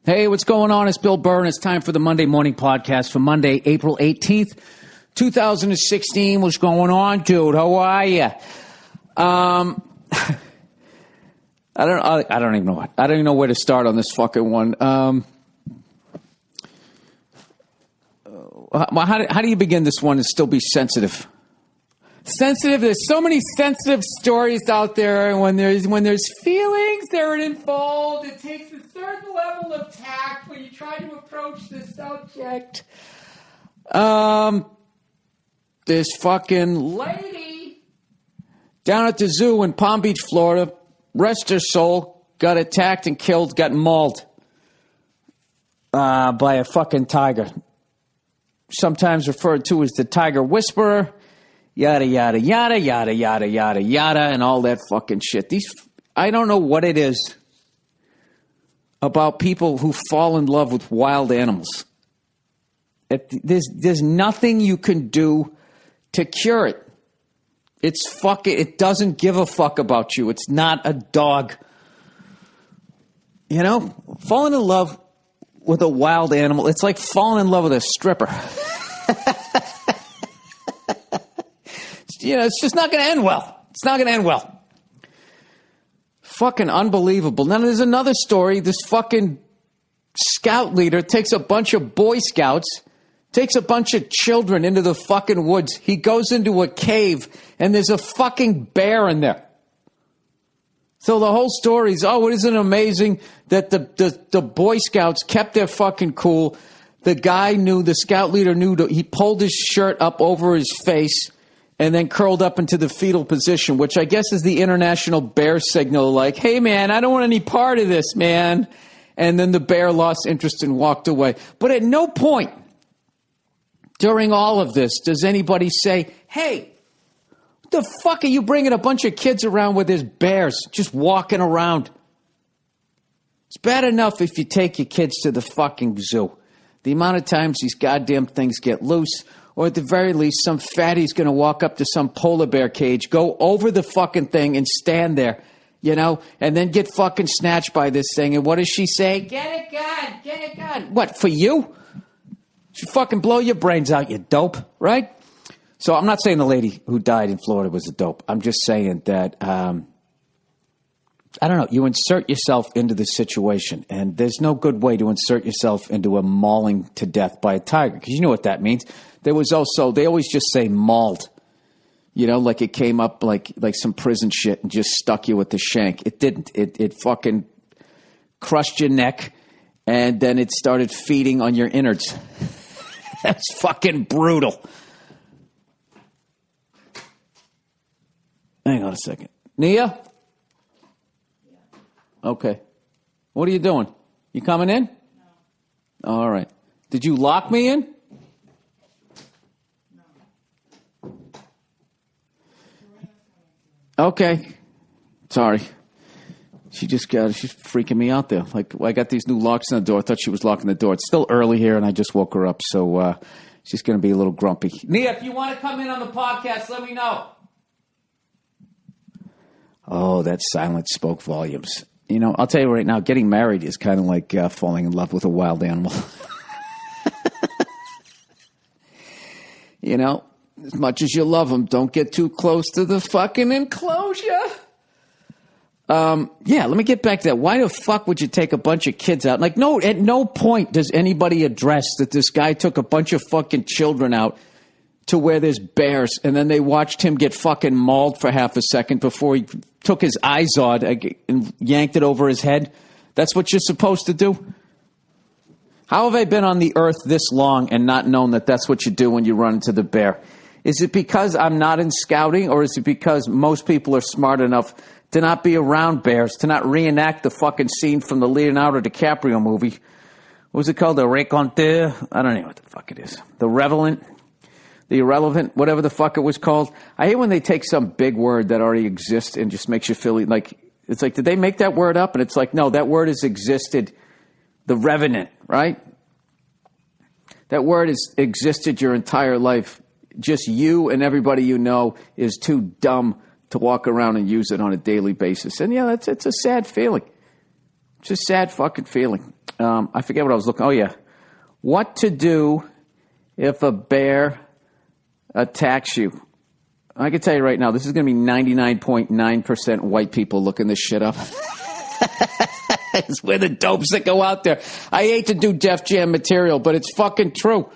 Hey, what's going on? It's Bill Burr, and it's time for the Monday Morning Podcast for Monday, April 18th, 2016. What's going on, dude? How are you? I don't even know what. I don't even know where to start on this fucking one. How do you begin this one and still be sensitive? Sensitive. There's so many sensitive stories out there, and when there's feelings that are involved, it takes a certain level of tact when you try to approach the subject. This fucking lady down at the zoo in Palm Beach, Florida, rest her soul, got attacked and killed, got mauled by a fucking tiger. Sometimes referred to as the tiger whisperer. Yada, yada, yada, yada, yada, yada, yada, and all that fucking shit. I don't know what it is about people who fall in love with wild animals. There's nothing you can do to cure it. It doesn't give a fuck about you. It's not a dog. You know, falling in love with a wild animal, it's like falling in love with a stripper. You know, it's just not going to end well. It's not going to end well. Fucking unbelievable. Now, there's another story. This fucking scout leader takes a bunch of Boy Scouts, takes a bunch of children into the fucking woods. He goes into a cave, and there's a fucking bear in there. So the whole story is, isn't it amazing that the Boy Scouts kept their fucking cool. The scout leader knew, he pulled his shirt up over his face, and then curled up into the fetal position, which I guess is the international bear signal, like, hey, man, I don't want any part of this, man. And then the bear lost interest and walked away. But at no point during all of this does anybody say, hey, what the fuck are you bringing a bunch of kids around with these bears just walking around? It's bad enough if you take your kids to the fucking zoo. The amount of times these goddamn things get loose, or at the very least, some fatty's going to walk up to some polar bear cage, go over the fucking thing and stand there, you know, and then get fucking snatched by this thing. And what does she say? Get a gun. What, for you? She fucking blow your brains out, you dope, right? So I'm not saying the lady who died in Florida was a dope. I'm just saying that, I don't know, you insert yourself into the situation, and there's no good way to insert yourself into a mauling to death by a tiger, because you know what that means. There was also, they always just say mauled, you know, like it came up like some prison shit and just stuck you with the shank. It didn't. It fucking crushed your neck, and then it started feeding on your innards. That's fucking brutal. Hang on a second. Nia? Okay. What are you doing? You coming in? No. All right. Did you lock me in? No. Okay. Sorry. She's freaking me out there. Like, I got these new locks on the door. I thought she was locking the door. It's still early here, and I just woke her up, so she's going to be a little grumpy. Nia, if you want to come in on the podcast, let me know. Oh, that silence spoke volumes. You know, I'll tell you right now, getting married is kind of like falling in love with a wild animal. You know, as much as you love them, don't get too close to the fucking enclosure. Yeah, let me get back to that. Why the fuck would you take a bunch of kids out? Like, no, at no point does anybody address that this guy took a bunch of fucking children out to where there's bears, and then they watched him get fucking mauled for half a second before he took his Izod and yanked it over his head. That's what you're supposed to do? How have I been on the earth this long and not known that that's what you do when you run into the bear? Is it because I'm not in scouting, or is it because most people are smart enough to not be around bears, to not reenact the fucking scene from the Leonardo DiCaprio movie? What was it called? The Raconteur? I don't know what the fuck it is. The Revelant? The Irrelevant? Whatever the fuck it was called. I hate when they take some big word that already exists and just makes you feel like, it's like, did they make that word up? And it's like, no, that word has existed. The Revenant, right? That word has existed your entire life. Just you and everybody you know is too dumb to walk around and use it on a daily basis. And yeah, it's a sad feeling. It's a sad fucking feeling. I forget what I was looking. Oh, yeah. What to do if a bear attacks you. I can tell you right now, this is going to be 99.9% white people looking this shit up. It's where the dopes that go out there. I hate to do Def Jam material, but it's fucking true.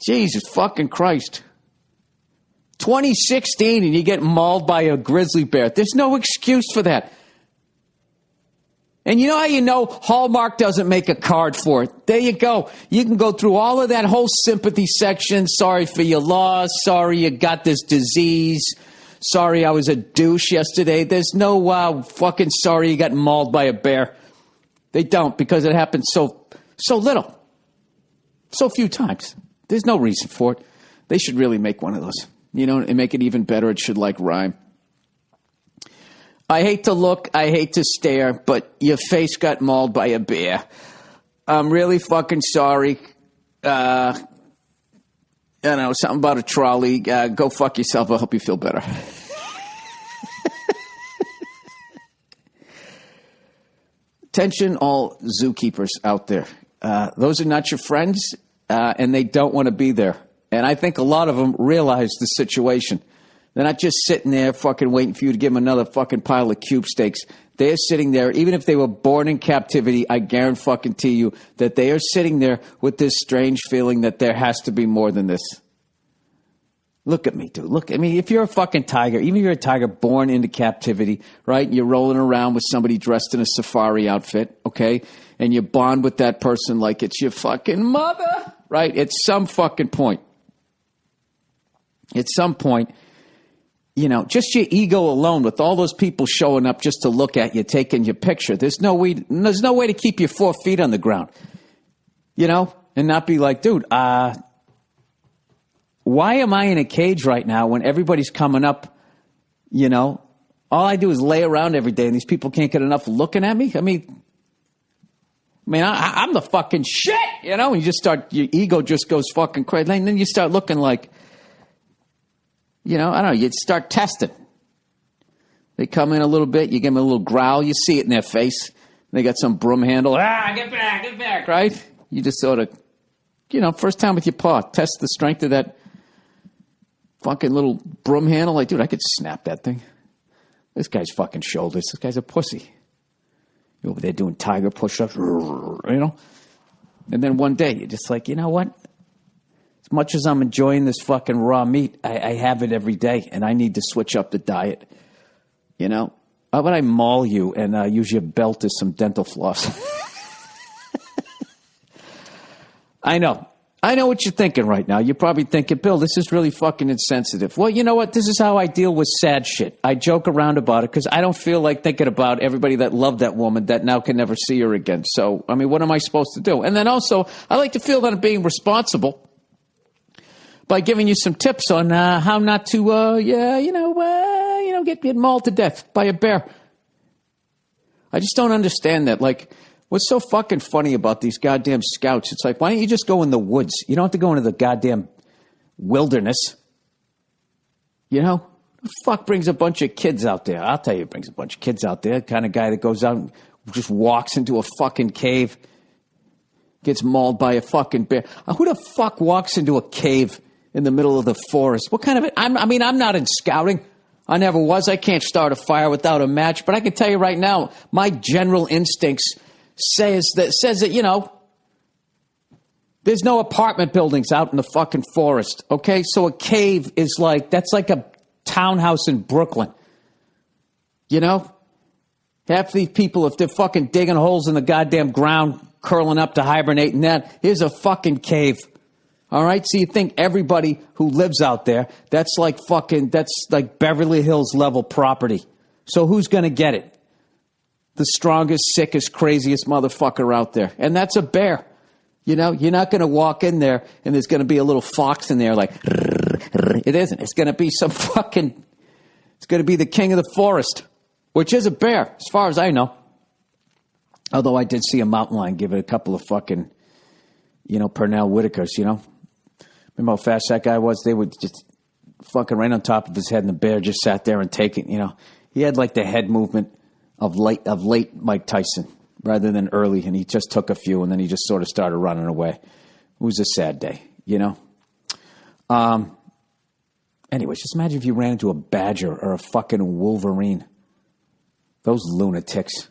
Jesus fucking Christ. 2016 and you get mauled by a grizzly bear. There's no excuse for that. And you know how you know Hallmark doesn't make a card for it? There you go. You can go through all of that whole sympathy section. Sorry for your loss. Sorry you got this disease. Sorry I was a douche yesterday. There's no fucking sorry you got mauled by a bear. They don't, because it happens so little. So few times. There's no reason for it. They should really make one of those. You know, and make it even better. It should rhyme. I hate to look, I hate to stare, but your face got mauled by a bear. I'm really fucking sorry. I don't know, something about a trolley. Go fuck yourself. I hope you feel better. Attention, all zookeepers out there. Those are not your friends, and they don't want to be there. And I think a lot of them realize the situation. They're not just sitting there fucking waiting for you to give them another fucking pile of cube steaks. They're sitting there, even if they were born in captivity, I guarantee you that they are sitting there with this strange feeling that there has to be more than this. Look at me, dude. Look, I mean, if you're a fucking tiger, even if you're a tiger born into captivity, right? And you're rolling around with somebody dressed in a safari outfit, okay? And you bond with that person like it's your fucking mother, right? At some fucking point. At some point, you know, just your ego alone with all those people showing up just to look at you, taking your picture. There's no way to keep your 4 feet on the ground, you know, and not be like, dude, why am I in a cage right now when everybody's coming up, you know? All I do is lay around every day and these people can't get enough looking at me. I mean, I'm the fucking shit, you know? And you just start, your ego just goes fucking crazy. And then you start looking like, you know, I don't know, you'd start testing. They come in a little bit, you give them a little growl, you see it in their face. They got some broom handle, get back, right? You just sort of, you know, first time with your paw, test the strength of that fucking little broom handle. Like, dude, I could snap that thing. This guy's fucking shoulders. This guy's a pussy. You're over there doing tiger push-ups, you know? And then one day, you're just like, you know what? As much as I'm enjoying this fucking raw meat, I have it every day, and I need to switch up the diet. You know? How about I maul you and use your belt as some dental floss? I know what you're thinking right now. You're probably thinking, Bill, this is really fucking insensitive. Well, you know what? This is how I deal with sad shit. I joke around about it because I don't feel like thinking about everybody that loved that woman that now can never see her again. So, I mean, what am I supposed to do? And then also, I like to feel that I'm being responsible by giving you some tips on how not to, get mauled to death by a bear. I just don't understand that. Like, what's so fucking funny about these goddamn scouts? It's like, why don't you just go in the woods? You don't have to go into the goddamn wilderness. You know? Who the fuck brings a bunch of kids out there? I'll tell you who brings a bunch of kids out there. The kind of guy that goes out and just walks into a fucking cave, gets mauled by a fucking bear. Who the fuck walks into a cave in the middle of the forest? What kind of... I'm not in scouting. I never was. I can't start a fire without a match. But I can tell you right now, my general instincts says that, you know, there's no apartment buildings out in the fucking forest, okay? So a cave is like, that's like a townhouse in Brooklyn, you know? Half these people, if they're fucking digging holes in the goddamn ground, curling up to hibernate and that, here's a fucking cave, all right? So you think everybody who lives out there, that's like Beverly Hills level property. So who's going to get it? The strongest, sickest, craziest motherfucker out there. And that's a bear. You know, you're not going to walk in there and there's going to be a little fox in there like, it isn't. It's going to be it's going to be the king of the forest, which is a bear, as far as I know. Although I did see a mountain lion give it a couple of fucking, you know, Pernell Whitakers, you know. Remember how fast that guy was? They would just fucking right on top of his head and the bear just sat there and take it, you know. He had like the head movement of late Mike Tyson, rather than early, and he just took a few, and then he just sort of started running away. It was a sad day, you know? Anyways, just imagine if you ran into a badger or a fucking wolverine. Those lunatics.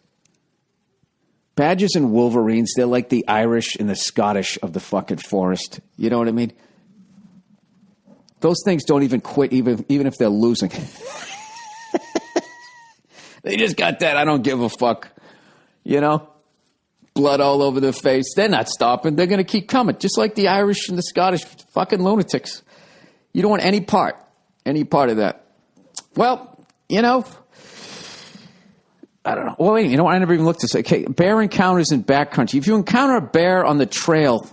Badgers and wolverines, they're like the Irish and the Scottish of the fucking forest. You know what I mean? Those things don't even quit even if they're losing. They just got that I don't give a fuck. You know? Blood all over their face. They're not stopping. They're going to keep coming. Just like the Irish and the Scottish fucking lunatics. You don't want any part of that. Well, you know, I don't know. Well, wait, you know what? I never even looked at this. Okay, bear encounters in backcountry. If you encounter a bear on the trail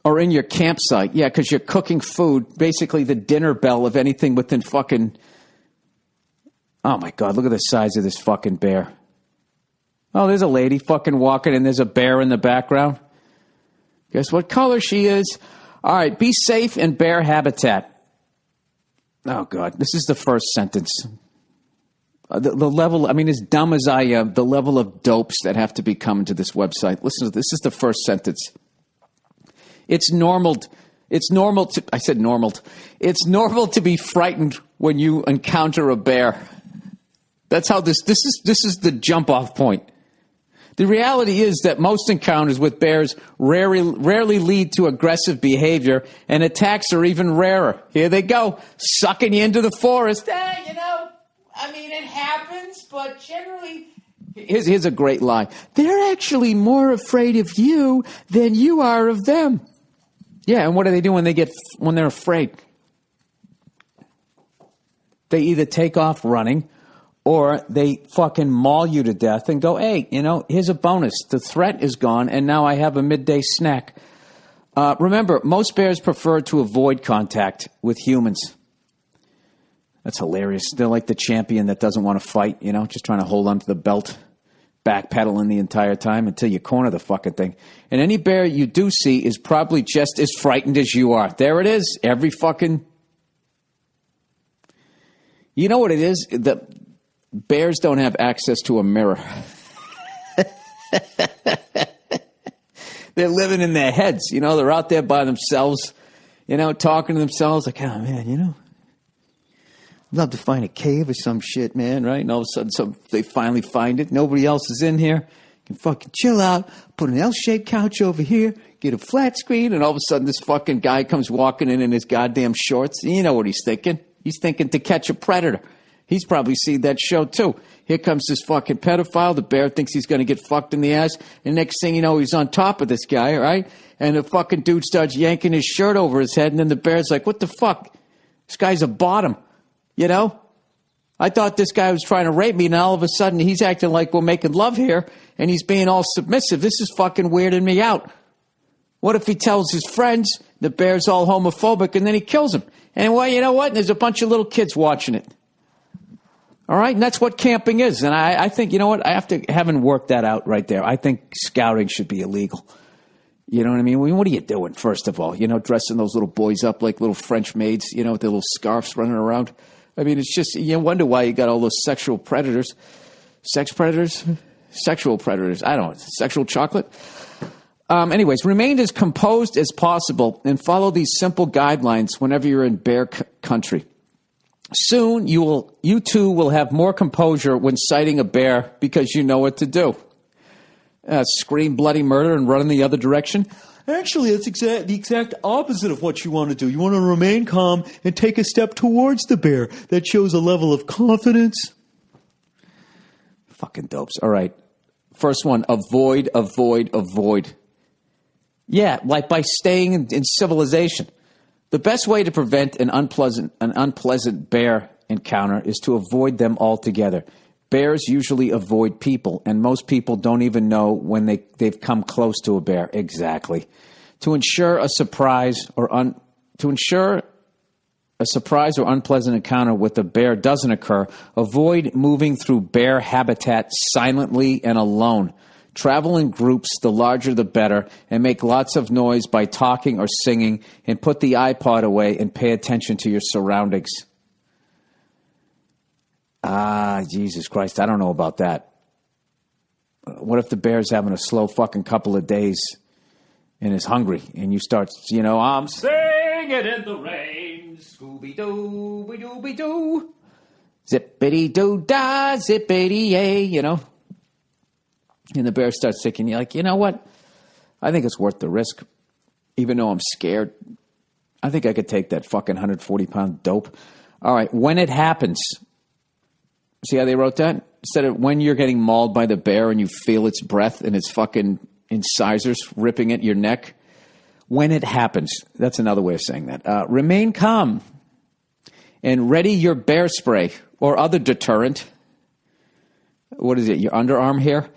or in your campsite, yeah, because you're cooking food, basically the dinner bell of anything within fucking... Oh, my God, look at the size of this fucking bear. Oh, there's a lady fucking walking, and there's a bear in the background. Guess what color she is? All right, be safe in bear habitat. Oh, God, this is the first sentence. The level, I mean, as dumb as I am, the level of dopes that have to be coming to this website. Listen, this is the first sentence. It's normal to be frightened when you encounter a bear. That's how this is the jump off point. The reality is that most encounters with bears rarely lead to aggressive behavior, and attacks are even rarer. Here they go, sucking you into the forest. You know, I mean, it happens, but generally... Here's a great lie. They're actually more afraid of you than you are of them. Yeah, and what do they do when they're afraid? They either take off running, or they fucking maul you to death and go, hey, you know, here's a bonus. The threat is gone, and now I have a midday snack. Remember, most bears prefer to avoid contact with humans. That's hilarious. They're like the champion that doesn't want to fight, you know, just trying to hold onto the belt, backpedaling the entire time until you corner the fucking thing. And any bear you do see is probably just as frightened as you are. There it is. Every fucking... You know what it is? The bears don't have access to a mirror. They're living in their heads. You know, they're out there by themselves, you know, talking to themselves like, oh, man, you know, I'd love to find a cave or some shit, man, right? And all of a sudden, they finally find it. Nobody else is in here. You can fucking chill out, put an L-shaped couch over here, get a flat screen, and all of a sudden this fucking guy comes walking in his goddamn shorts. And you know what he's thinking. He's thinking To Catch a Predator. He's probably seen that show, too. Here comes this fucking pedophile. The bear thinks he's going to get fucked in the ass. And next thing you know, he's on top of this guy, right? And the fucking dude starts yanking his shirt over his head. And then the bear's like, what the fuck? This guy's a bottom, you know? I thought this guy was trying to rape me. And all of a sudden, he's acting like we're making love here. And he's being all submissive. This is fucking weirding me out. What if he tells his friends the bear's all homophobic and then he kills him? And, well, you know what? There's a bunch of little kids watching it. All right, and that's what camping is. And I think, you know what, having worked that out right there, I think scouting should be illegal. You know what I mean? What are you doing, first of all? You know, dressing those little boys up like little French maids, you know, with their little scarves running around. I mean, it's just, you wonder why you got all those sexual predators. Sex predators? Sexual predators. I don't know. Sexual chocolate? Anyways, remain as composed as possible and follow these simple guidelines whenever you're in bear country. Soon, you too will have more composure when sighting a bear because you know what to do. Scream bloody murder and run in the other direction? Actually, that's the exact opposite of what you want to do. You want to remain calm and take a step towards the bear. That shows a level of confidence. Fucking dopes. All right. First one, avoid. Yeah, like by staying in civilization. The best way to prevent an unpleasant bear encounter is to avoid them altogether. Bears usually avoid people, and most people don't even know when they've come close to a bear. Exactly. To ensure a surprise or unpleasant encounter with a bear doesn't occur, avoid moving through bear habitat silently and alone. Travel in groups, the larger the better, and make lots of noise by talking or singing, and put the iPod away and pay attention to your surroundings. Jesus Christ, I don't know about that. What if the bear's having a slow fucking couple of days and is hungry, and you start, I'm singing in the rain, Scooby-Doo, doo zippity-doo-dah, zippity-yay, And the bear starts thinking, you're like, you know what? I think it's worth the risk. Even though I'm scared, I think I could take that fucking 140-pound dope. All right, when it happens, see how they wrote that? Instead of when you're getting mauled by the bear and you feel its breath and its fucking incisors ripping at your neck. When it happens, that's another way of saying that. Remain calm and ready your bear spray or other deterrent. What is it, your underarm hair?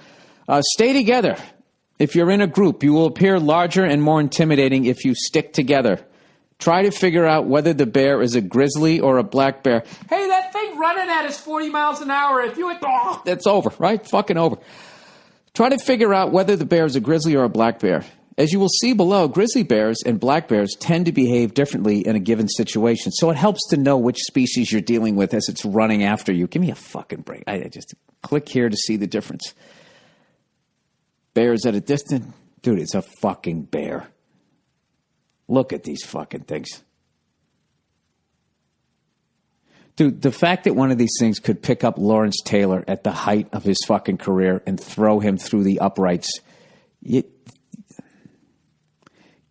Stay together. If you're in a group, you will appear larger and more intimidating if you stick together. Try to figure out whether the bear is a grizzly or a black bear. Hey, that thing running at us 40 miles an hour. If you that's over, right? Fucking over. Try to figure out whether the bear is a grizzly or a black bear. As you will see below, grizzly bears and black bears tend to behave differently in a given situation. So it helps to know which species you're dealing with as it's running after you. Give me a fucking break. I just click here to see the difference. Bears at a distance. Dude, it's a fucking bear. Look at these fucking things. Dude, the fact that one of these things could pick up Lawrence Taylor at the height of his fucking career and throw him through the uprights.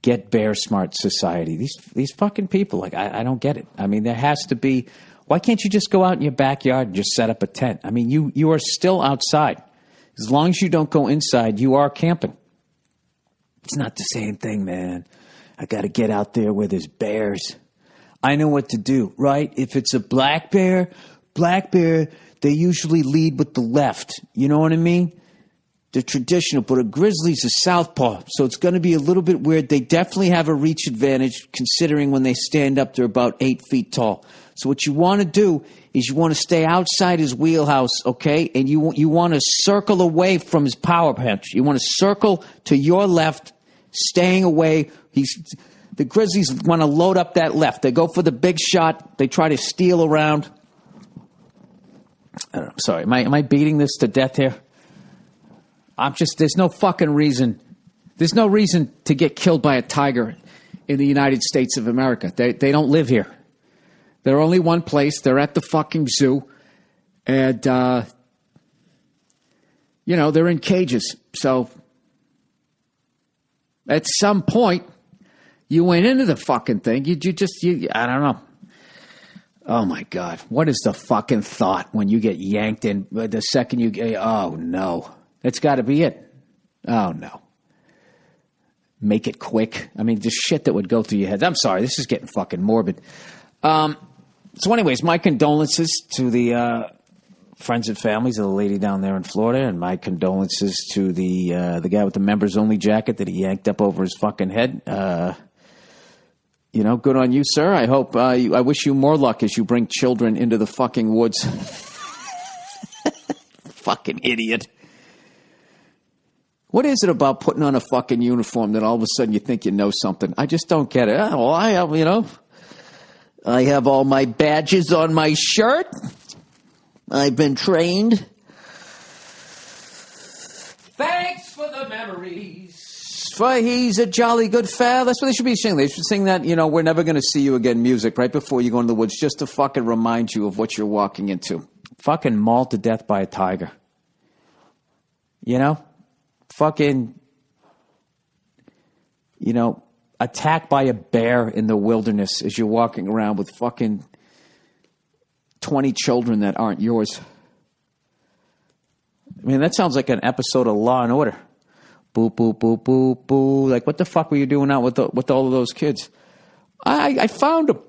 Get bear smart society. These fucking people, like, I don't get it. I mean, there has to be, why can't you just go out in your backyard and just set up a tent? I mean, you are still outside. As long as you don't go inside, you are camping. It's not the same thing, man. I got to get out there where there's bears. I know what to do, right? If it's a black bear, they usually lead with the left. You know what I mean? They're traditional, but a grizzly's a southpaw, so it's going to be a little bit weird. They definitely have a reach advantage, considering when they stand up, they're about 8 feet tall. So what you want to do is you want to stay outside his wheelhouse, okay? And you want to circle away from his power punch. You want to circle to your left, staying away. The Grizzlies want to load up that left. They go for the big shot. They try to steal around. I don't know, sorry, am I beating this to death here? There's no fucking reason. There's no reason to get killed by a tiger in the United States of America. They don't live here. They're only one place. They're at the fucking zoo. And, they're in cages. So, at some point, you went into the fucking thing. I don't know. Oh, my God. What is the fucking thought when you get yanked in the second you get, oh, no. That's got to be it. Oh, no. Make it quick. I mean, just shit that would go through your head. I'm sorry. This is getting fucking morbid. So anyways, my condolences to the friends and families of the lady down there in Florida, and my condolences to the guy with the members-only jacket that he yanked up over his fucking head. Good on you, sir. I hope I wish you more luck as you bring children into the fucking woods. Fucking idiot. What is it about putting on a fucking uniform that all of a sudden you think you know something? I just don't get it. Oh, well, I have all my badges on my shirt. I've been trained. Thanks for the memories. For he's a jolly good fella. That's what they should be singing. They should sing that, we're never going to see you again music right before you go into the woods, just to fucking remind you of what you're walking into. Fucking mauled to death by a tiger. Fucking, attacked by a bear in the wilderness as you're walking around with fucking 20 children that aren't yours. I mean, that sounds like an episode of Law and Order. Boo, boo, boo, boo, boo. Like, what the fuck were you doing out with all of those kids? I found them.